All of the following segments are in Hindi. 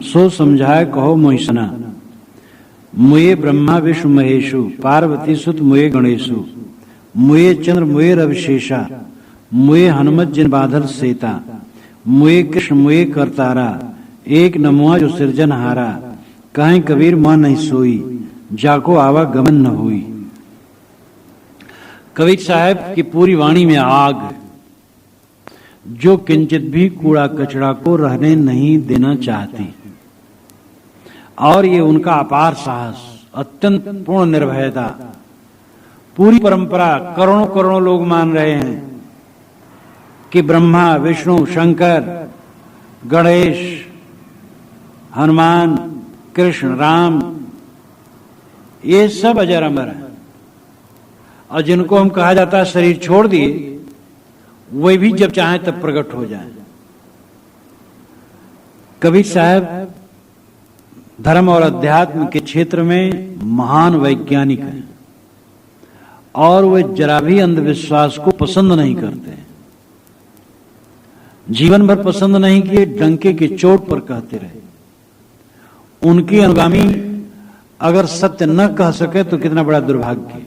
सो समझाए कहो मोहिसना। मुये ब्रह्मा विष्णु महेशु, पार्वती सुत मुये गणेशु, मुये चंद्र मुये रविशेषा, मुये हनुमत जिन बादल सेता, मुये कृष्ण मुये करतारा, एक नमुआ जो सृजनहारा, कहीं कबीर मां नहीं सोई, जाको आवागमन न हुई। कबीर साहब की पूरी वाणी में आग, जो किंचित भी कूड़ा कचड़ा को रहने नहीं देना चाहती, और ये उनका अपार साहस, अत्यंत पूर्ण निर्भयता। पूरी परंपरा करोड़ों करोड़ों लोग मान रहे हैं कि ब्रह्मा विष्णु शंकर गणेश हनुमान कृष्ण राम ये सब अजर अमर है, और जिनको हम कहा जाता है शरीर छोड़ दिए, वे भी जब चाहे तब प्रकट हो जाए। कबीर साहब धर्म और अध्यात्म के क्षेत्र में महान वैज्ञानिक हैं, और वे जरा भी अंधविश्वास को पसंद नहीं करते। जीवन भर पसंद नहीं किए, डंके की चोट पर कहते रहे। उनकी अनुगामी अगर सत्य न कह सके तो कितना बड़ा दुर्भाग्य।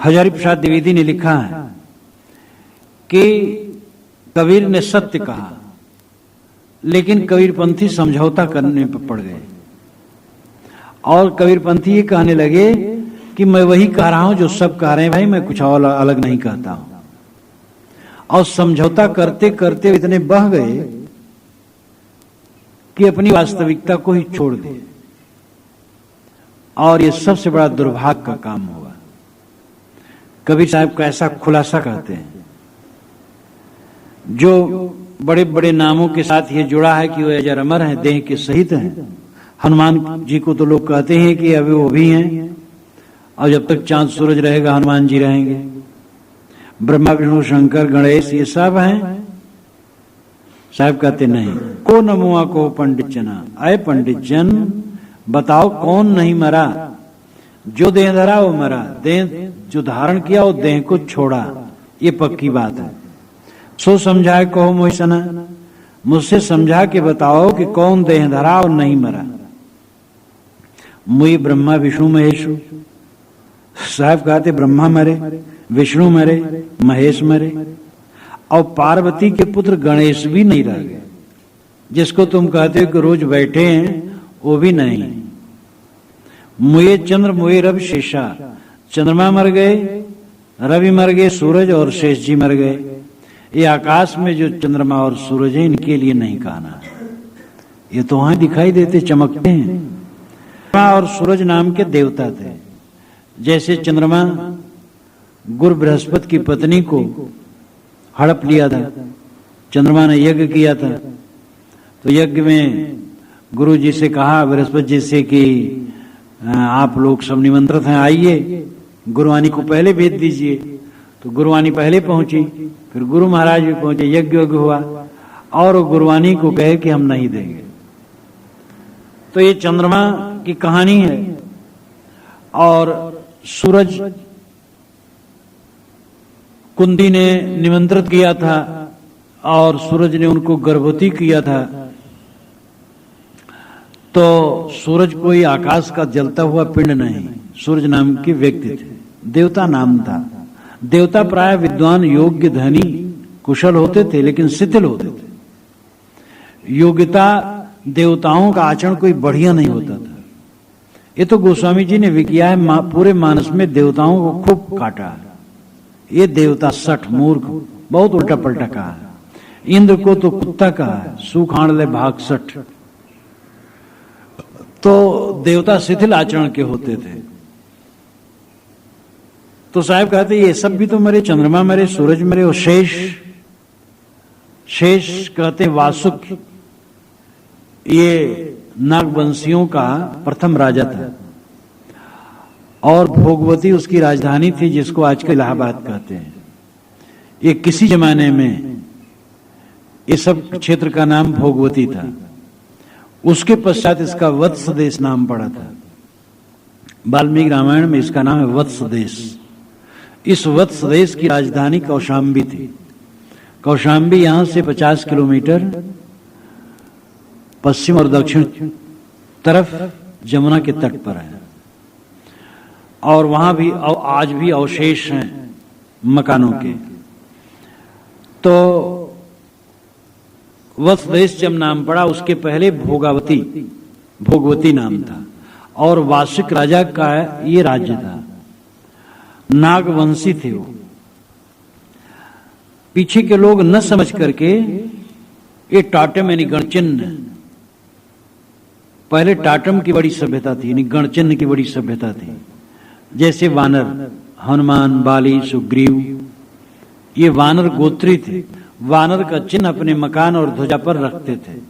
हजारी प्रसाद द्विवेदी ने लिखा है कि कबीर ने सत्य कहा, लेकिन कबीरपंथी समझौता करने पर पड़ गए, और कबीरपंथी ये कहने लगे कि मैं वही कह रहा हूं जो सब कह रहे हैं भाई, मैं कुछ और अलग नहीं कहता हूं। और समझौता करते करते इतने बह गए कि अपनी वास्तविकता को ही छोड़ दिए, और ये सबसे बड़ा दुर्भाग्य का काम हुआ। कबीर साहब का ऐसा खुलासा करते हैं, जो बड़े बड़े नामों के साथ ये जुड़ा है कि वे अजर अमर हैं, देह के सहित हैं। हनुमान जी को तो लोग कहते हैं कि अभी वो भी हैं, और जब तक चांद सूरज रहेगा हनुमान जी रहेंगे। ब्रह्मा विष्णु शंकर गणेश ये सब हैं। साहब कहते नहीं, को नमुआ को पंडित जना, अय पंडित जन बताओ कौन नहीं मरा, जो देह धरा वो मरा, देह जो धारण किया वो देह को छोड़ा, ये पक्की बात है। सो समझाए कहो मोहिसना, मुझसे समझा के बताओ कि कौन देह धरा और नहीं मरा। मुई ब्रह्मा विष्णु महेशु। साहब कहते ब्रह्मा मरे, विष्णु मरे, महेश मरे, और पार्वती के पुत्र गणेश भी नहीं रह गए। जिसको तुम कहते हो कि रोज बैठे हैं, वो भी नहीं। मुये चंद्र मुये रवि शेषा, चंद्रमा मर गए, रवि मर गए, सूरज और शेष जी मर गए। ये आकाश में जो चंद्रमा और सूरज है, इनके लिए नहीं कहना, ये तो वहां दिखाई देते, चमकते हैं। चंद्रमा और सूरज नाम के देवता थे। जैसे चंद्रमा गुरु बृहस्पति की पत्नी को हड़प लिया था, चंद्रमा ने यज्ञ किया था, तो यज्ञ में गुरु जी से कहा बृहस्पति जी से कि आप लोग सब निमंत्रित हैं, आइए, गुरुवाणी को पहले भेज दीजिए। तो गुरुवाणी पहले पहुंची, फिर गुरु महाराज भी पहुंचे, यज्ञ हुआ, और गुरुवाणी को कहे कि हम नहीं देंगे। तो ये चंद्रमा की कहानी है। और सूरज कुंती ने निमंत्रित किया था, और सूरज ने उनको गर्भवती किया था। तो सूरज कोई आकाश का जलता हुआ पिंड नहीं, सूरज नाम के व्यक्ति थे, देवता नाम था। देवता प्राय विद्वान योग्य धनी कुशल होते थे, लेकिन शिथिल होते थे। योग्यता देवताओं का आचरण कोई बढ़िया नहीं होता था। ये तो गोस्वामी जी ने भी किया है, पूरे मानस में देवताओं को खूब काटा। ये देवता सठ मूर्ख, बहुत उल्टा पलटा कहा है। इंद्र को तो कुत्ता कहा है, सुखाण ले भाग सठ। तो देवता शिथिल आचरण के होते थे। तो साहब कहते ये सब भी तो मरे, चंद्रमा मरे, सूरज मरे, और शेष कहते वासुक, ये नागवंशियों का प्रथम राजा था, और भोगवती उसकी राजधानी थी, जिसको आजकल इलाहाबाद कहते हैं। ये किसी जमाने में ये सब क्षेत्र का नाम भोगवती था। उसके पश्चात इसका वत्स देश नाम पड़ा था। वाल्मीकि रामायण में इसका नाम है वत्स देश। इस वत्स देश की राजधानी कौशाम्बी थी। कौशाम्बी यहां से 50 किलोमीटर पश्चिम और दक्षिण तरफ जमुना के तट पर है, और वहां भी आज भी अवशेष हैं मकानों के। तो वत्सदेश जब नाम पड़ा, उसके पहले भोगवती नाम था, और वासिक राजा का ये राज्य था। नागवंशी थे वो। पीछे के लोग न समझ करके ये टाटम यानी गणचिन्ह, पहले टाटम की बड़ी सभ्यता थी, यानी गणचिन्ह की बड़ी सभ्यता थी। जैसे वानर, हनुमान, बाली, सुग्रीव, ये वानर गोत्री थे। वानर का चिन्ह अपने मकान और ध्वजा पर रखते थे,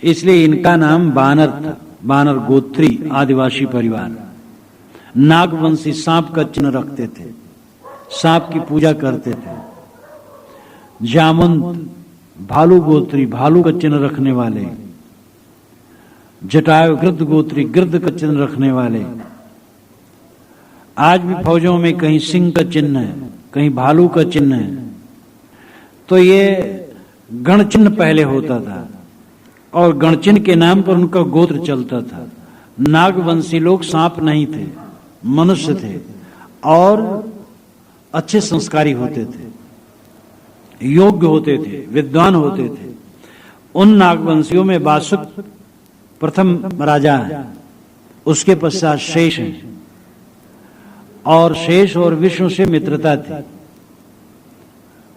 इसलिए इनका नाम वानर था। वानर गोत्री आदिवासी परिवार। नागवंशी सांप का चिन्ह रखते थे, सांप की पूजा करते थे। जामवंत भालू गोत्री, भालू का चिन्ह रखने वाले। जटायु गृध्र गोत्री, गृध्र का चिन्ह रखने वाले। आज भी फौजों में कहीं सिंह का चिन्ह है, कहीं भालू का चिन्ह है। तो ये गण चिन्ह पहले होता था, और गण चिन्ह के नाम पर उनका गोत्र चलता था। नागवंशी लोग सांप नहीं थे, मनुष्य थे, और अच्छे संस्कारी होते थे, योग्य होते थे, विद्वान होते थे। उन नागवंशियों में वासुक प्रथम राजा है, उसके पश्चात शेष है, और शेष और विष्णु से मित्रता थी।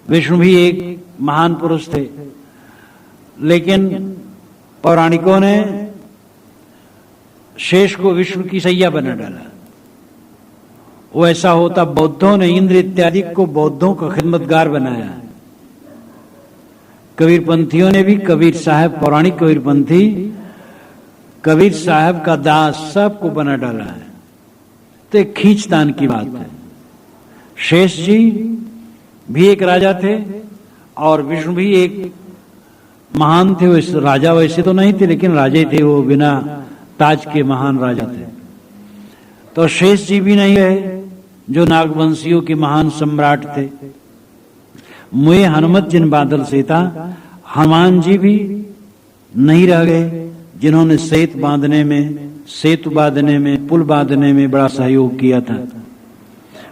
विष्णु भी एक महान पुरुष थे, लेकिन पौराणिकों ने शेष को विष्णु की सैया बना डाला। वो ऐसा होता, बौद्धों ने इंद्र इत्यादि को बौद्धों का खिदमतगार बनाया। कबीरपंथियों ने भी कबीर साहब, पौराणिक कबीरपंथी कबीर साहब का दास सबको बना डाला है। तो एक खींचतान की बात है। शेष जी भी एक राजा थे, और विष्णु भी एक महान थे। वो राजा वैसे तो नहीं थे, लेकिन राजे थे वो, बिना ताज के महान राजा थे। तो शेष जी भी नहीं रहे, जो नागवंशियों के महान सम्राट थे। मुए हनुमत जिन बादल से था, हनुमान जी भी नहीं रह गए, जिन्होंने सेतु बांधने में, पुल बांधने में बड़ा सहयोग किया था।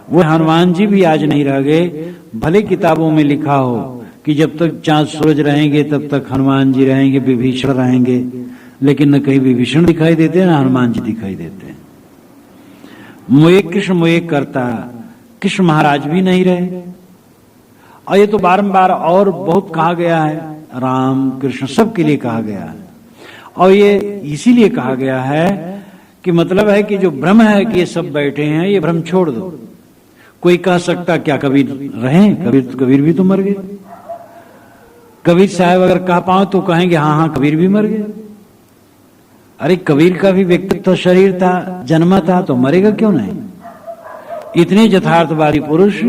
वो हनुमान जी भी आज नहीं रह गए। भले किताबों में लिखा हो कि जब तक चांद सूरज रहेंगे तब तक हनुमान जी रहेंगे, विभीषण रहेंगे, लेकिन न कहीं विभीषण दिखाई देते हैं, न हनुमान जी दिखाई देते हैं। मोए कृष्ण मोए करता, कृष्ण महाराज भी नहीं रहे। और ये तो बारंबार और बहुत कहा गया है, राम कृष्ण सबके लिए कहा गया है। और ये इसीलिए कहा गया है कि मतलब है कि जो भ्रम है कि ये सब बैठे हैं, ये भ्रम छोड़ दो। कोई कह सकता क्या कबीर रहे? कबीर भी तो मर गए। कबीर साहब अगर कह पाओ तो कहेंगे हाँ हाँ कबीर भी मर गए। अरे कबीर का भी व्यक्तित्व, शरीर था, जन्मा था, तो मरेगा क्यों नहीं? इतने यथार्थवादी पुरुष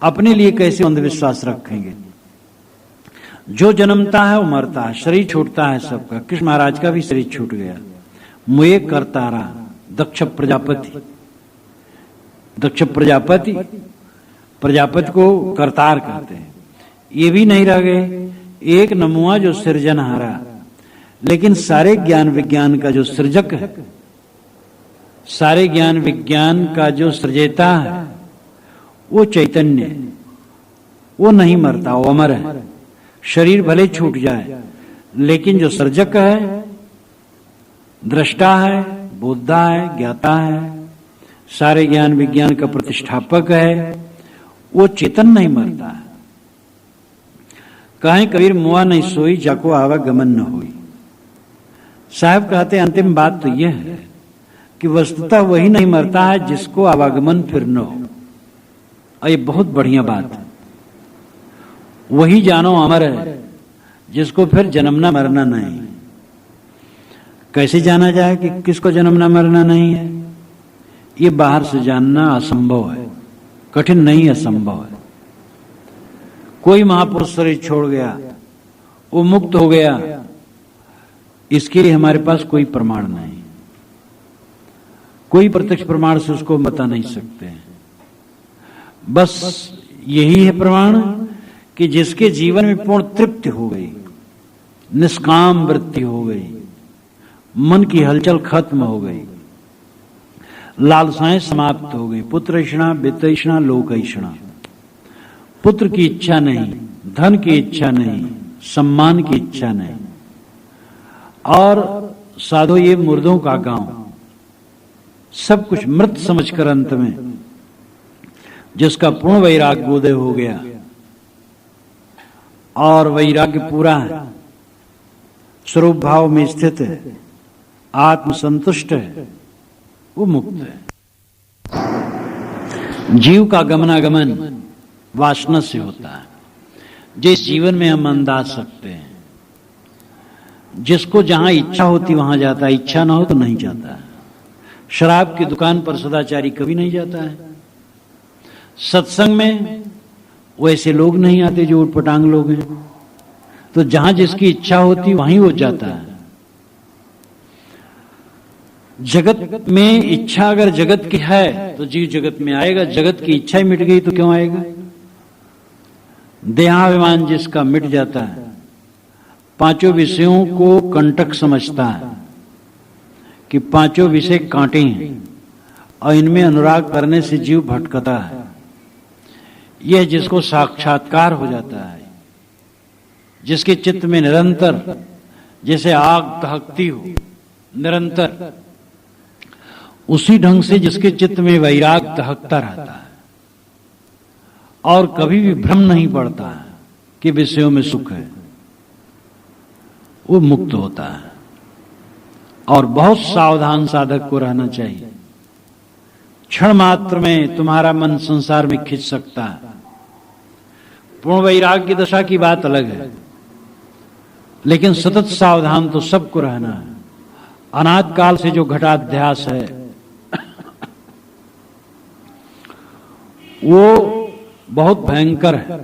अपने लिए कैसे अंधविश्वास रखेंगे? जो जन्मता है वो मरता है, शरीर छूटता है सबका। कृष्ण महाराज का भी शरीर छूट गया। मुए करतारा, दक्ष प्रजापति को करतार कहते हैं। ये भी नहीं रह गए। एक नमुआ जो सृजनहारा, लेकिन सारे ज्ञान विज्ञान का जो सृजक है, सारे ज्ञान विज्ञान का जो सृजेता है, वो चैतन्य, वो नहीं मरता, वो अमर है। शरीर भले छूट जाए, लेकिन जो सर्जक है, दृष्टा है, बोधा है, ज्ञाता है, सारे ज्ञान विज्ञान का प्रतिष्ठापक है, वो चेतन नहीं मरता है। कहें कबीर मुआ नहीं सोई, जाको आवागमन न हुई। साहब कहते अंतिम बात तो यह है कि वस्तुतः वही नहीं मरता है जिसको आवागमन फिर न हो। और ये बहुत बढ़िया बात है। वही जानो अमर है जिसको फिर जन्मना मरना नहीं। कैसे जाना जाए कि किसको जन्मना मरना नहीं है? ये बाहर से जानना असंभव है, कठिन नहीं, असंभव है। कोई महापुरुष शरीर छोड़ गया, वो मुक्त हो गया, इसके लिए हमारे पास कोई प्रमाण नहीं, कोई प्रत्यक्ष प्रमाण से उसको बता नहीं सकते। बस यही है प्रमाण कि जिसके जीवन में पूर्ण तृप्ति हो गई, निष्काम वृत्ति हो गई, मन की हलचल खत्म हो गई, लालसाएं समाप्त हो गई। पुत्र इच्छा, वित्त इच्छा, लोक इच्छा। पुत्र की इच्छा नहीं, धन की इच्छा नहीं, सम्मान की इच्छा नहीं। और साधो ये मुर्दों का गांव, सब कुछ मृत समझकर अंत में जिसका पूर्ण वैराग्योदय हो गया और वैराग्य पूरा है, स्वरूप भाव में स्थित है, आत्म संतुष्ट है, वो मुक्त है। जीव का गमनागमन वासना से होता है, जिस जीवन में हम अंदाज सकते हैं। जिसको जहां इच्छा होती वहां जाता है, इच्छा ना हो तो नहीं जाता है। शराब की दुकान पर सदाचारी कभी नहीं जाता है। सत्संग में वैसे लोग नहीं आते जो उटपटांग लोग हैं। तो जहां जिसकी इच्छा होती वहीं वो जाता है। जगत में इच्छा अगर जगत की है तो जीव जगत में आएगा। जगत की इच्छा ही मिट गई तो क्यों आएगा? देहाभिमान जिसका मिट जाता है, पांचों विषयों को कंटक समझता है कि पांचों विषय कांटे हैं और इनमें अनुराग करने से जीव भटकता है। यह जिसको साक्षात्कार हो जाता है, जिसके चित्त में निरंतर जैसे आग दहकती हो निरंतर, उसी ढंग से जिसके चित्त में वैराग दहकता रहता है और कभी भी भ्रम नहीं पड़ता है कि विषयों में सुख है, वो मुक्त होता है। और बहुत सावधान साधक को रहना चाहिए। क्षण मात्र में तुम्हारा मन संसार में खिंच सकता है। पूर्ण वैराग की दशा की बात अलग है, लेकिन सतत सावधान तो सबको रहना है। अनाद काल से जो घटाध्यास है वो बहुत भयंकर है।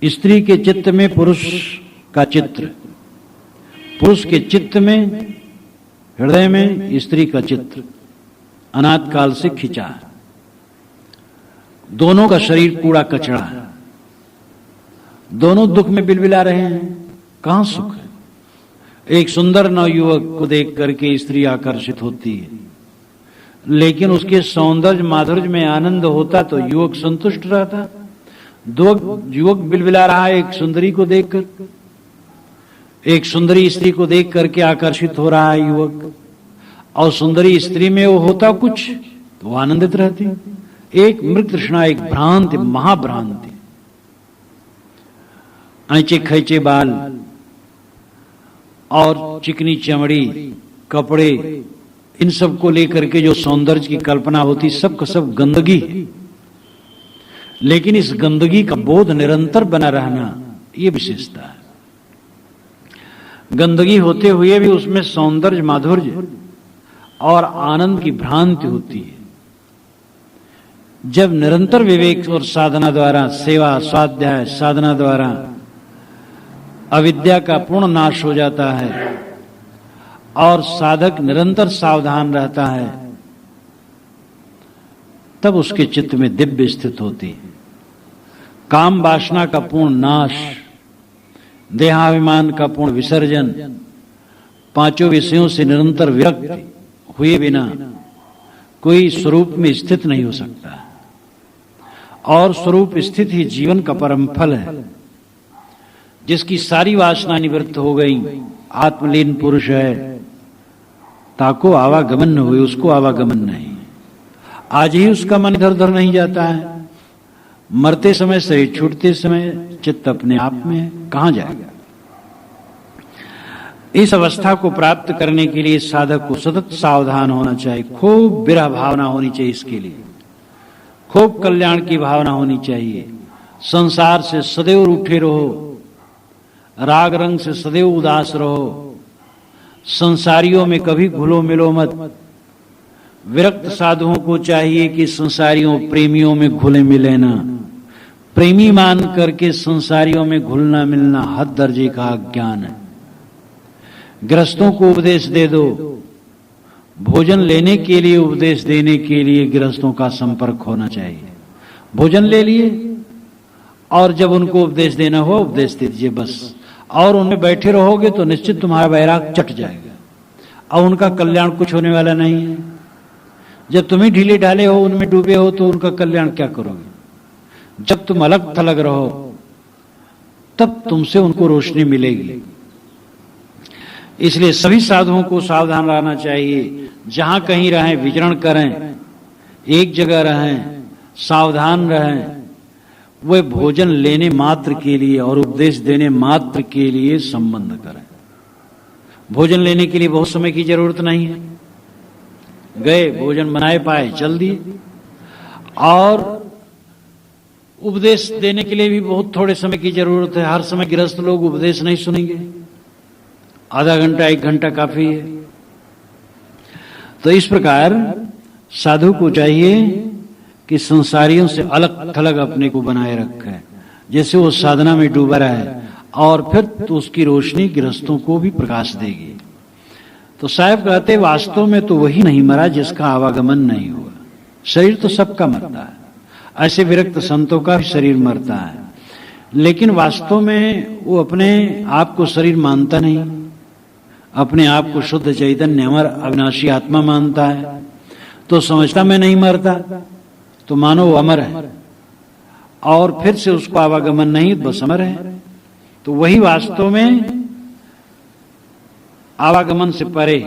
स्त्री के चित्त में पुरुष का चित्र, पुरुष के चित्त में हृदय में स्त्री का चित्र अनाद काल से खिंचा है। दोनों का शरीर कूड़ा कचड़ा है, दोनों दुख में बिलबिला रहे हैं। कहां सुख है? एक सुंदर नवयुवक को देख करके स्त्री आकर्षित होती है, लेकिन उसके सौंदर्य माधुर्य में आनंद होता तो युवक संतुष्ट रहता। दो युवक बिलबिला रहा है एक सुंदरी को देखकर, एक सुंदरी स्त्री को देख करके आकर्षित हो रहा है युवक, और सुंदरी स्त्री में वो होता कुछ तो वो आनंदित रहती। एक मृग तृष्णा, एक भ्रांति, महाभ्रांति। ऐचे खैचे बाल और चिकनी चमड़ी, कपड़े, इन सब को लेकर के जो सौंदर्य की कल्पना होती, सब का सब गंदगी है। लेकिन इस गंदगी का बोध निरंतर बना रहना, ये विशेषता है। गंदगी होते हुए भी उसमें सौंदर्य, माधुर्य और आनंद की भ्रांति होती है। जब निरंतर विवेक और साधना द्वारा, सेवा स्वाध्याय साधना द्वारा अविद्या का पूर्ण नाश हो जाता है और साधक निरंतर सावधान रहता है, तब उसके चित्त में दिव्य स्थित होती है। काम वासना का पूर्ण नाश, देहाभिमान का पूर्ण विसर्जन, पांचों विषयों से निरंतर विरक्त हुए बिना कोई स्वरूप में स्थित नहीं हो सकता। और स्वरूप स्थित ही जीवन का परम फल है। जिसकी सारी वासना निवृत्त हो गई, आत्मलीन पुरुष है, ताको आवागमन न हुए, उसको आवागमन नहीं। आज ही उसका मन इधर उधर नहीं जाता है। मरते समय शरीर छूटते समय चित्त अपने आप में है, कहां जाएगा? इस अवस्था को प्राप्त करने के लिए साधक को सतत सावधान होना चाहिए। खूब विरह भावना होनी चाहिए, इसके लिए खूब कल्याण की भावना होनी चाहिए। संसार से सदैव रूठे रहो, राग रंग से सदैव उदास रहो, संसारियों में कभी घुलो मिलो मत। विरक्त साधुओं को चाहिए कि संसारियों प्रेमियों में घुले मिले ना। प्रेमी मान करके संसारियों में घुलना मिलना हद दर्जे का अज्ञान है। गृहस्थों को उपदेश दे दो, भोजन लेने के लिए उपदेश देने के लिए गृहस्थों का संपर्क होना चाहिए। भोजन ले लिए और जब उनको उपदेश देना हो उपदेश दे दीजिए बस। और उनमें बैठे रहोगे तो निश्चित तुम्हारा वैराग चट जाएगा और उनका कल्याण कुछ होने वाला नहीं है। जब तुम ही ढीले ढाले हो, उनमें डूबे हो, तो उनका कल्याण क्या करोगे? जब तुम अलग थलग रहो तब तुमसे उनको रोशनी मिलेगी। इसलिए सभी साधुओं को सावधान रहना चाहिए। जहां कहीं रहें, विचरण करें, एक जगह रहें, सावधान रहें। वे भोजन लेने मात्र के लिए और उपदेश देने मात्र के लिए संबंध करें। भोजन लेने के लिए बहुत समय की जरूरत नहीं है, गए भोजन बनाए पाए चल दिए। और उपदेश देने के लिए भी बहुत थोड़े समय की जरूरत है। हर समय गृहस्थ लोग उपदेश नहीं सुनेंगे, आधा घंटा 1 घंटा काफी है। तो इस प्रकार साधु को चाहिए कि संसारियों से अलग थलग अपने को बनाए रखे, जैसे वो साधना में डूबा रहे, और फिर तो उसकी रोशनी गृहस्थों को भी प्रकाश देगी। तो साहब कहते वास्तव में तो वही नहीं मरा जिसका आवागमन नहीं हुआ। शरीर तो सबका मरता है, ऐसे विरक्त संतों का भी शरीर मरता है, लेकिन वास्तव में वो अपने आप को शरीर मानता नहीं, अपने आप को शुद्ध चैतन्य अमर अविनाशी आत्मा मानता है। तो समझता मैं नहीं मरता, तो मानो वो अमर है, और फिर से उसको आवागमन नहीं, बस अमर है। तो वही वास्तव में आवागमन से परे